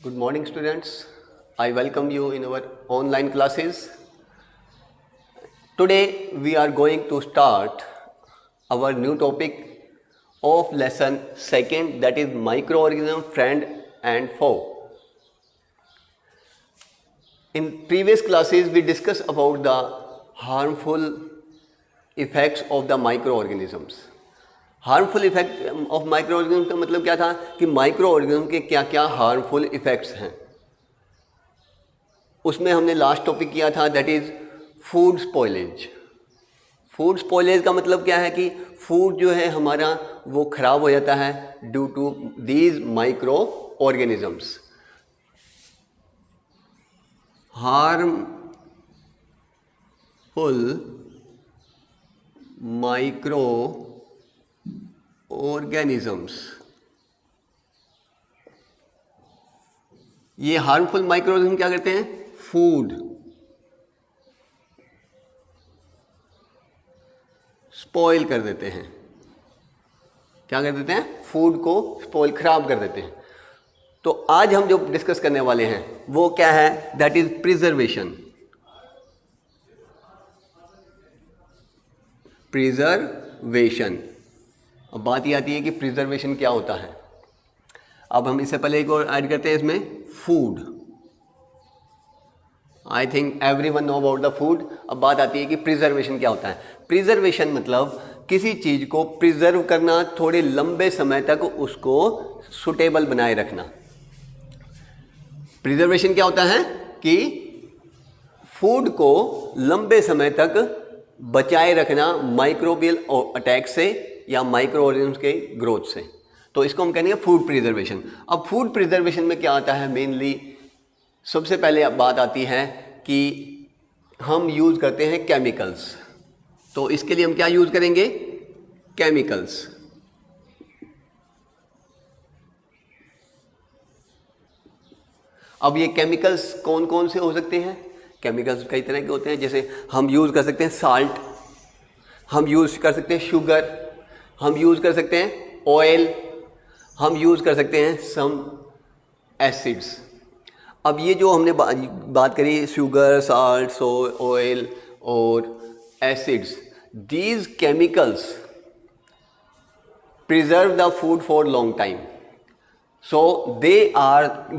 Good morning, students. I welcome you in our online classes. Today we are going to start our new topic of lesson second, that is microorganism friend and foe. In previous classes we discussed about the harmful effects of the microorganisms. Harmful effect of micro organism का मतलब क्या था कि micro organism के क्या क्या harmful effects हैं। उसमें हमने लास्ट टॉपिक किया था, that is food spoilage. Food spoilage का मतलब क्या है कि फूड जो है हमारा वो ख़राब हो जाता है due to these micro organisms. Harmful micro organisms, ये हार्मफुल माइक्रो ऑर्गेनिज्म क्या करते हैं? फूड स्पॉइल कर देते हैं। क्या कर देते हैं? फूड को स्पॉइल, खराब कर देते हैं। तो आज हम जो डिस्कस करने वाले हैं वो क्या है? That is preservation. प्रिजर्वेशन। अब बात ये आती है कि प्रिजर्वेशन क्या होता है। अब हम इससे पहले एक और ऐड करते हैं इसमें, food. I think everyone know about the food. अब बात आती है कि प्रिजर्वेशन क्या होता है। प्रिजर्वेशन मतलब किसी चीज़ को प्रिजर्व करना, थोड़े लंबे समय तक उसको सुटेबल बनाए रखना। प्रिजर्वेशन क्या होता है कि फूड को लंबे समय तक बचाए रखना माइक्रोबियल अटैक से या माइक्रो ऑर्गेनिज्म के ग्रोथ से। तो इसको हम कहेंगे फूड प्रिजर्वेशन। अब फूड प्रिजर्वेशन में क्या आता है? मेनली सबसे पहले बात आती है कि हम यूज़ करते हैं केमिकल्स। तो इसके लिए हम क्या यूज़ करेंगे? केमिकल्स। अब ये केमिकल्स कौन कौन से हो सकते हैं? केमिकल्स कई तरह के होते हैं। जैसे हम यूज़ कर सकते हैं साल्ट, हम यूज़ कर सकते हैं शुगर, हम यूज़ कर सकते हैं ऑयल, हम यूज़ कर सकते हैं सम एसिड्स। अब ये जो हमने बात करी, शुगर, साल्ट, ऑयल और acids, these chemicals preserve the food for long time. So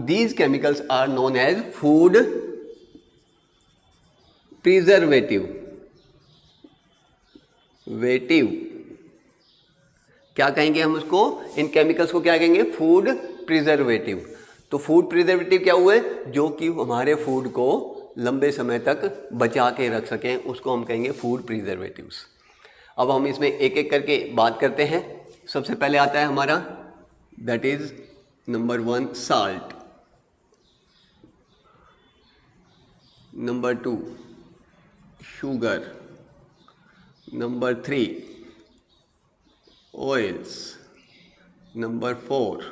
these chemicals are known as food preservative। क्या कहेंगे हम उसको? इन केमिकल्स को क्या कहेंगे? Food preservative. तो फूड प्रिजर्वेटिव क्या हुए? जो कि हमारे फूड को लंबे समय तक बचा के रख सकें, उसको हम कहेंगे फूड प्रिजर्वेटिव्स। अब हम इसमें एक एक करके बात करते हैं। सबसे पहले आता है हमारा, that is number 1 salt, number 2 sugar, number 3 oils, number 4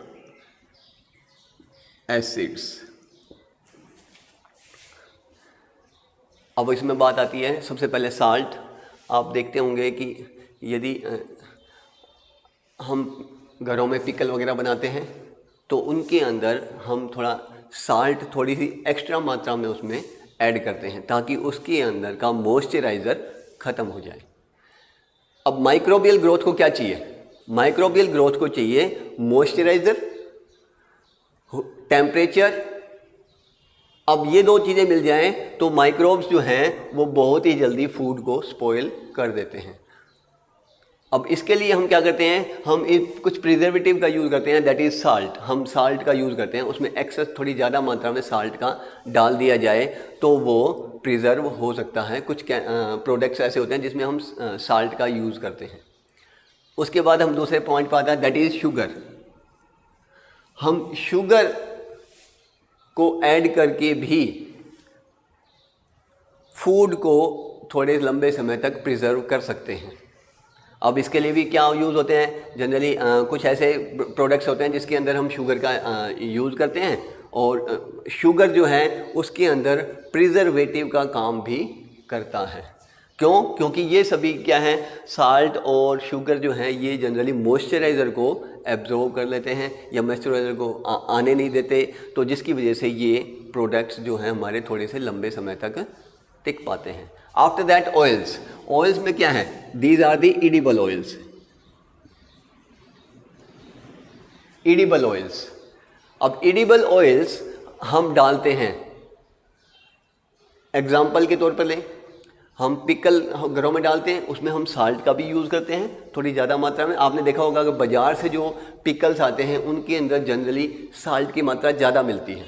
acids. अब इसमें बात आती है सबसे पहले साल्ट। आप देखते होंगे कि यदि हम घरों में पिकल वगैरह बनाते हैं तो उनके अंदर हम थोड़ा साल्ट, थोड़ी सी एक्स्ट्रा मात्रा में उसमें ऐड करते हैं ताकि उसके अंदर का मॉइस्चराइज़र ख़त्म हो जाए। अब माइक्रोबियल ग्रोथ को क्या चाहिए? माइक्रोबियल ग्रोथ को चाहिए मॉइस्चराइज़र, टेम्परेचर। अब ये दो चीज़ें मिल जाएं तो माइक्रोब्स जो हैं वो बहुत ही जल्दी फूड को स्पॉइल कर देते हैं। अब इसके लिए हम क्या करते हैं? हम कुछ प्रिजर्वेटिव का यूज़ करते हैं, दैट इज़ साल्ट। हम साल्ट का यूज़ करते हैं, उसमें एक्सेस थोड़ी ज़्यादा मात्रा में साल्ट का डाल दिया जाए तो वो प्रिजर्व हो सकता है। कुछ प्रोडक्ट्स ऐसे होते हैं जिसमें हम साल्ट का यूज़ करते हैं। उसके बाद हम दूसरे पॉइंट पर आता है, दैट इज़ शुगर। हम शुगर को ऐड करके भी फूड को थोड़े लंबे समय तक प्रिजर्व कर सकते हैं। अब इसके लिए भी क्या यूज़ होते हैं? जनरली कुछ ऐसे प्रोडक्ट्स होते हैं जिसके अंदर हम शुगर का यूज़ करते हैं, और शुगर जो है उसके अंदर प्रिजर्वेटिव का काम भी करता है, क्यों? क्योंकि ये सभी क्या है, साल्ट और शुगर जो है ये जनरली मॉइस्चराइज़र को एब्जॉर्ब कर लेते हैं या मॉइस्चराइज़र को आने नहीं देते, तो जिसकी वजह से ये प्रोडक्ट्स जो हैं हमारे थोड़े से लंबे समय तक टिक पाते हैं। आफ्टर दैट ऑयल्स, ऑयल्स में क्या है, these are the edible oils. Edible oils, अब एडिबल ऑयल्स हम डालते हैं, एग्जाम्पल के तौर पर लें, हम पिकल घरों में डालते हैं, उसमें हम साल्ट का भी यूज़ करते हैं थोड़ी ज़्यादा मात्रा में। आपने देखा होगा कि बाज़ार से जो पिकल्स आते हैं उनके अंदर जनरली साल्ट की मात्रा ज़्यादा मिलती है।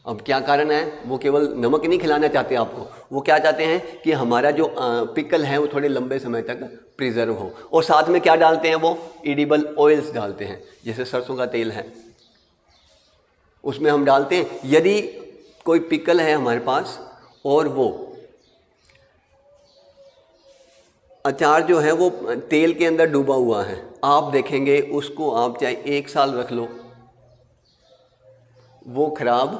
अब क्या कारण है, वो केवल नमक नहीं खिलाना चाहते आपको, वो क्या चाहते हैं कि हमारा जो पिकल है वो थोड़े लंबे समय तक प्रिजर्व हो। और साथ में क्या डालते हैं, वो एडिबल ऑयल्स डालते हैं, जैसे सरसों का तेल है उसमें हम डालते हैं। यदि कोई पिकल है हमारे पास और वो अचार जो है वो तेल के अंदर डूबा हुआ है, आप देखेंगे उसको आप चाहे 1 साल रख लो वो खराब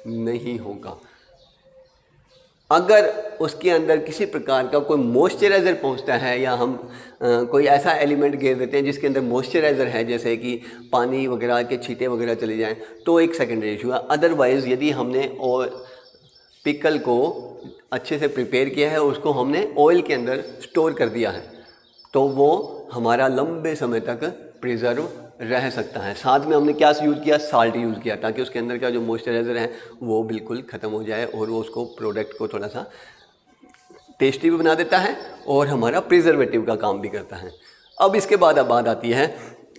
नहीं होगा। अगर उसके अंदर किसी प्रकार का कोई मॉइस्चराइज़र पहुंचता है या हम कोई ऐसा एलिमेंट घेर देते हैं जिसके अंदर मॉइस्चराइज़र है, जैसे कि पानी वगैरह के छींटे वगैरह चले जाएं, तो एक सेकेंडरी इशू है। अदरवाइज़ यदि हमने और पिकल को अच्छे से प्रिपेयर किया है, उसको हमने ऑयल के अंदर स्टोर कर दिया है, तो वो हमारा लंबे समय तक प्रिजर्व रह सकता है। साथ में हमने क्या यूज़ किया, साल्ट यूज़ किया, ताकि उसके अंदर का जो मॉइस्चराइज़र है वो बिल्कुल ख़त्म हो जाए और वो उसको प्रोडक्ट को थोड़ा सा टेस्टी भी बना देता है और हमारा प्रिजर्वेटिव का काम भी करता है। अब इसके बाद बात आती है,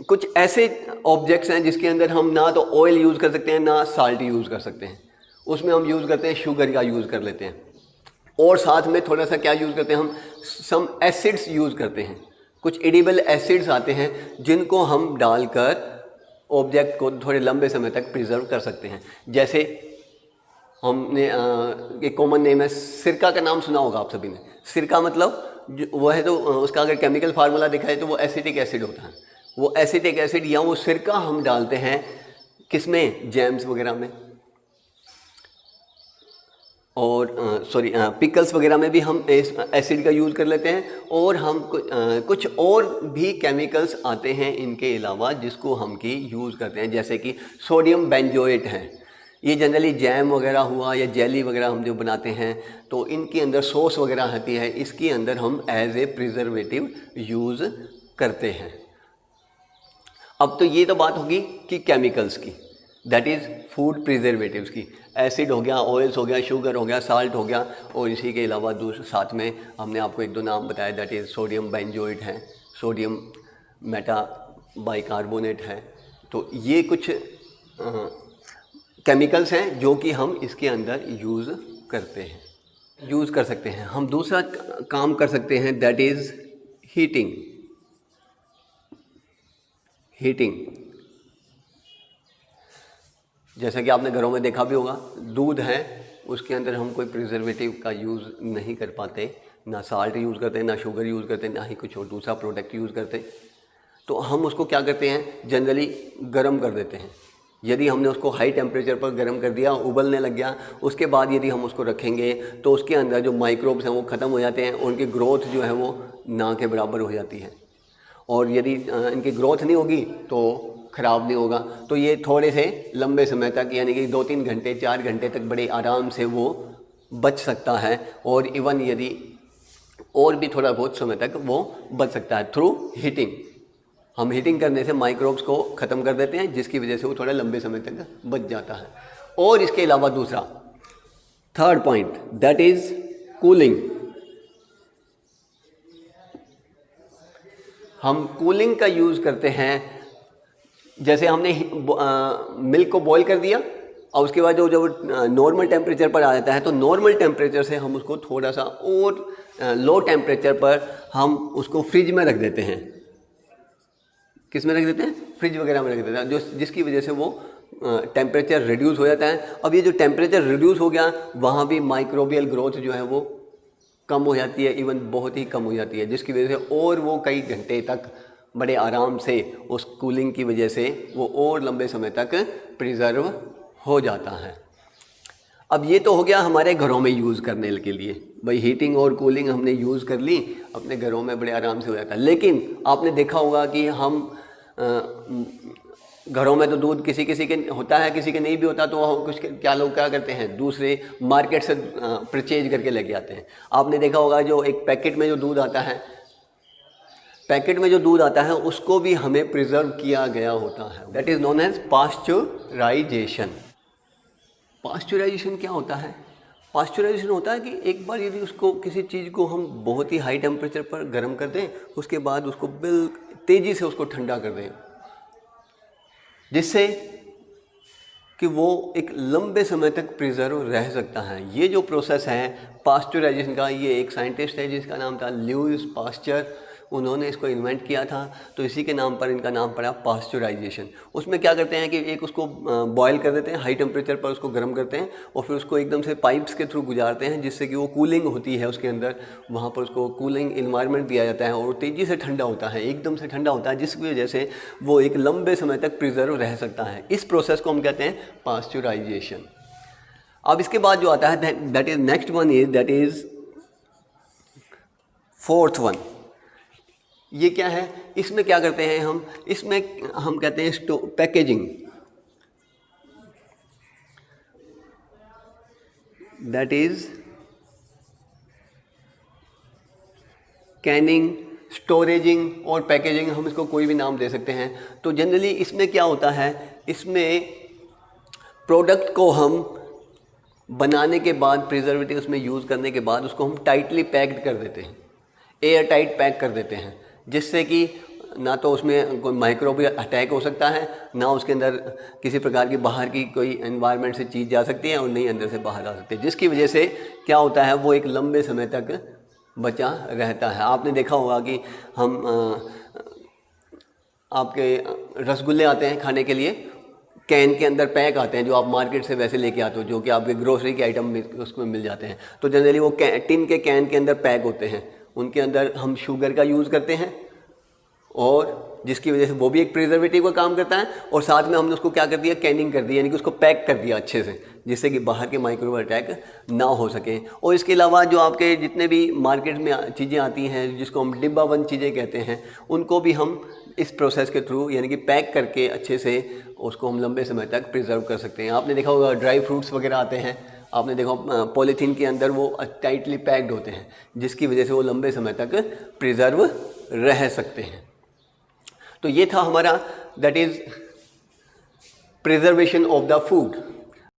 कुछ ऐसे ऑब्जेक्ट्स हैं जिसके अंदर हम ना तो ऑयल यूज़ कर सकते हैं ना साल्ट यूज़ कर सकते हैं। उसमें हम यूज़ करते हैं शुगर का यूज़ कर लेते हैं, और साथ में थोड़ा सा क्या यूज़ करते हैं, हम सम एसिड्स यूज़ करते हैं। कुछ एडिबल एसिड्स आते हैं जिनको हम डालकर ऑब्जेक्ट को थोड़े लंबे समय तक प्रिजर्व कर सकते हैं। जैसे हमने एक कॉमन नेम है, सिरका का नाम सुना होगा आप सभी ने। सिरका मतलब वो है, तो उसका अगर केमिकल फार्मूला देखा है तो वो एसिटिक एसिड होता है। वो एसिटिक एसिड या वो सिरका हम डालते हैं किसमें, जैम्स वगैरह में, और पिकल्स वगैरह में भी हम एसिड का यूज़ कर लेते हैं। और हम कुछ और भी केमिकल्स आते हैं इनके अलावा जिसको हम की यूज़ करते हैं, जैसे कि सोडियम बेंजोएट है। ये जनरली जैम वगैरह हुआ या जेली वगैरह हम जो बनाते हैं तो इनके अंदर सॉस वगैरह आती है, इसके अंदर हम एज ए प्रिजर्वेटिव यूज़ करते हैं। अब तो ये तो बात होगी कि केमिकल्स की, दैट इज़ फूड प्रिजर्वेटिव्स की। एसिड हो गया, ऑयल्स हो गया, शुगर हो गया, साल्ट हो गया, और इसी के अलावा साथ में हमने आपको 1-2 नाम बताया, दैट इज़ सोडियम बेंजोएट है, सोडियम मेटा बाइकार्बोनेट है। तो ये कुछ केमिकल्स हैं जो कि हम इसके अंदर यूज़ कर सकते हैं। हम दूसरा काम कर सकते हैं, दैट इज़ हीटिंग। जैसा कि आपने घरों में देखा भी होगा, दूध है उसके अंदर हम कोई प्रिजर्वेटिव का यूज़ नहीं कर पाते, ना साल्ट यूज़ करते, ना शुगर यूज़ करते, ना ही कुछ और दूसरा प्रोडक्ट यूज़ करते। तो हम उसको क्या करते हैं, जनरली गर्म कर देते हैं। यदि हमने उसको हाई टेम्परेचर पर गर्म कर दिया, उबलने लग गया, उसके बाद यदि हम उसको रखेंगे तो उसके अंदर जो माइक्रोब्स हैं वो ख़त्म हो जाते हैं, उनकी ग्रोथ जो है वो ना के बराबर हो जाती है। और यदि इनकी ग्रोथ नहीं होगी तो ख़राब नहीं होगा। तो ये थोड़े से लंबे समय तक, यानी कि 2-3 घंटे 4 घंटे तक बड़े आराम से वो बच सकता है। और इवन यदि और भी थोड़ा बहुत समय तक वो बच सकता है थ्रू हीटिंग। हम हीटिंग करने से माइक्रोब्स को ख़त्म कर देते हैं, जिसकी वजह से वो थोड़ा लंबे समय तक बच जाता है। और इसके अलावा दूसरा, third point, that is cooling. हम कूलिंग का यूज़ करते हैं। जैसे हमने मिल्क को बॉईल कर दिया और उसके बाद जो नॉर्मल टेम्परेचर पर आ जाता है, तो नॉर्मल टेम्परेचर से हम उसको थोड़ा सा और लो टेम्परेचर पर हम उसको फ्रिज में रख देते हैं। किस में रख देते हैं, फ्रिज वगैरह में रख देते हैं, जिसकी वजह से वो टेम्परेचर रिड्यूस हो जाता है। अब ये जो टेम्परेचर रिड्यूस हो गया, वहाँ भी माइक्रोबियल ग्रोथ जो है वो कम हो जाती है, इवन बहुत ही कम हो जाती है, जिसकी वजह से और वो कई घंटे तक बड़े आराम से उस कूलिंग की वजह से वो और लंबे समय तक प्रिजर्व हो जाता है। अब ये तो हो गया हमारे घरों में यूज़ करने के लिए, भाई हीटिंग और कूलिंग हमने यूज़ कर ली, अपने घरों में बड़े आराम से हो जाता है। लेकिन आपने देखा होगा कि हम घरों में तो दूध किसी किसी के होता है, किसी के नहीं भी होता, तो कुछ क्या लोग क्या करते हैं, दूसरे मार्केट से परचेज करके लेके आते हैं। आपने देखा होगा जो एक पैकेट में जो दूध आता है, पैकेट में जो दूध आता है उसको भी हमें प्रिजर्व किया गया होता है, that is known as pasteurisation. Pasteurisation क्या होता है? पास्चुराइजेशन होता है कि एक बार यदि उसको किसी चीज़ को हम बहुत ही हाई टेम्परेचर पर गर्म कर दें, उसके बाद उसको तेज़ी से उसको ठंडा कर दें, जिससे कि वो एक लंबे समय तक प्रिजर्व रह सकता है। ये जो प्रोसेस है पास्चुराइजेशन का, ये एक साइंटिस्ट है जिसका नाम था लुईस पास्चर, उन्होंने इसको इन्वेंट किया था, तो इसी के नाम पर इनका नाम पड़ा पास्चुराइजेशन। उसमें क्या करते हैं कि एक उसको बॉयल कर देते हैं, हाई टेम्परेचर पर उसको गर्म करते हैं और फिर उसको एकदम से पाइप्स के थ्रू गुजारते हैं, जिससे कि वो कूलिंग होती है उसके अंदर, वहाँ पर उसको कूलिंग इन्वायरमेंट दिया जाता है और तेज़ी से ठंडा होता है, एकदम से ठंडा होता है, जिसकी वजह से वो एक लंबे समय तक प्रिजर्व रह सकता है। इस प्रोसेस को हम कहते हैं पास्चुराइजेशन। अब इसके बाद जो आता है that is next one is that is fourth one. ये क्या है? इसमें क्या करते हैं हम? इसमें हम कहते हैं पैकेजिंग, दैट इज कैनिंग, स्टोरेजिंग और पैकेजिंग, हम इसको कोई भी नाम दे सकते हैं। तो जनरली इसमें क्या होता है, इसमें प्रोडक्ट को हम बनाने के बाद, प्रिजर्वेटिव उसमें यूज़ करने के बाद उसको हम टाइटली पैक्ड कर देते हैं, एयर टाइट पैक कर देते हैं, जिससे कि ना तो उसमें कोई माइक्रोबियल अटैक हो सकता है, ना उसके अंदर किसी प्रकार की बाहर की कोई एनवायरनमेंट से चीज़ जा सकती है और नहीं अंदर से बाहर आ सकती है, जिसकी वजह से क्या होता है वो एक लंबे समय तक बचा रहता है। आपने देखा होगा कि हम आपके रसगुल्ले आते हैं खाने के लिए, कैन के अंदर पैक आते हैं, जो आप मार्केट से वैसे लेके आते हो, जो कि आपके ग्रोसरी के आइटम में उसमें मिल जाते हैं। तो जनरली वो टिन के कैन के अंदर पैक होते हैं, उनके अंदर हम शुगर का यूज़ करते हैं और जिसकी वजह से वो भी एक प्रिजर्वेटिव का काम करता है, और साथ में हमने उसको क्या कर दिया, कैनिंग कर दी, यानी कि उसको पैक कर दिया अच्छे से, जिससे कि बाहर के माइक्रोवेव अटैक ना हो सके। और इसके अलावा जो आपके जितने भी मार्केट में चीज़ें आती हैं जिसको हम डिब्बा बंद चीज़ें कहते हैं, उनको भी हम इस प्रोसेस के थ्रू यानी कि पैक करके अच्छे से उसको हम लंबे समय तक प्रिजर्व कर सकते हैं। आपने देखा होगा ड्राई फ्रूट्स वगैरह आते हैं, आपने देखा पॉलीथीन के अंदर वो टाइटली पैक्ड होते हैं, जिसकी वजह से वो लंबे समय तक प्रिजर्व रह सकते हैं। तो ये था हमारा that is preservation of the food.